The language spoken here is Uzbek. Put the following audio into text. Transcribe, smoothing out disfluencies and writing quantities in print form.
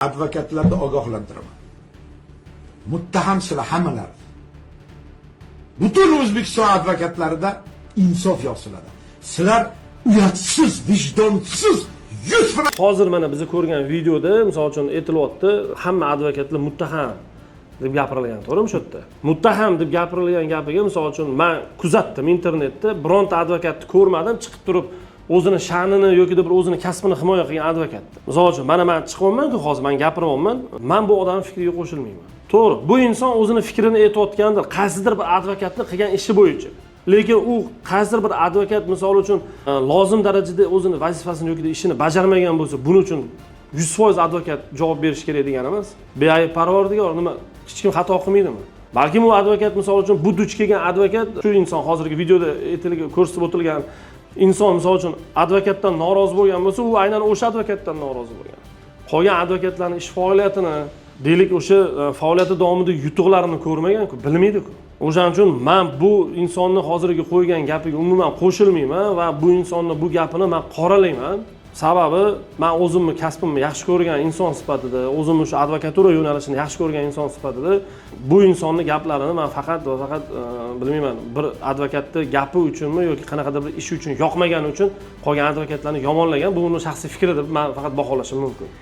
Advokatlarni ogohlantiraman. Muttaham sizlar hammalar. Butun O'zbekiston advokatlarida insof yo'qsiladi. Sizlar uyatsiz, vijdonsiz, yuz bilan hozir mana biz ko'rgan videoda misol uchun aytilyapti, hamma advokatlar muttaham deb gapirilgan, to'g'rimi shu yerda? Muttaham deb gapirilgan gapiga misol uchun men kuzatdim internetda, bironta advokatni ko'rmadim chiqib turib o'zini sha'nini yoki bir o'zini kasbini himoya qilgan advokatni. Misol uchun mana men chiqyapman-ku hozir, men gapiryapman, men bu odamning fikriga qo'shilmayman. To'g'ri, bu inson o'zini fikrini aytayotgandir, qaysidir bir advokatning qilgan ishi bo'yicha. Lekin u qaysidir bir advokat misol uchun lozim darajada o'zini vazifasini yoki ishini bajarmagan bo'lsa, buning uchun 100% advokat javob berish kerak degan emas. Beayb Parvardigor nima hech kim xato qilmaydimi? Balkim u advokat misol uchun bu duch kelgan advokat shu inson hozirgi videoda ko'rsatib o'tilgan inson misol uchun advokatdan norozi bo'lgan bo'lsa, u aynan o'sha advokatdan norozi bo'lgan. Qolgan advokatlarning ish faoliyatini, deylik o'sha faoliyati davomida yutuqlarini ko'rmagan-ku, bilmaydi-ku. O'shaning uchun men bu insonni hozirgi qo'ygan gapiga umuman qo'shilmayman va bu insonni bu gapini men qoralayman. Sababi men o'zimni kasbimni yaxshi ko'rgan inson sifatida, o'zimni shu advokatura yo'nalishini yaxshi ko'rgan inson sifatida bu insonning gaplarini men faqat bilmayman, bir advokatning gapi uchunmi yoki qanaqadir bir ish uchun yoqmagani uchun qolgan advokatlarni yomonlagan, bu uning shaxsiy fikri deb men faqat baholashim mumkin.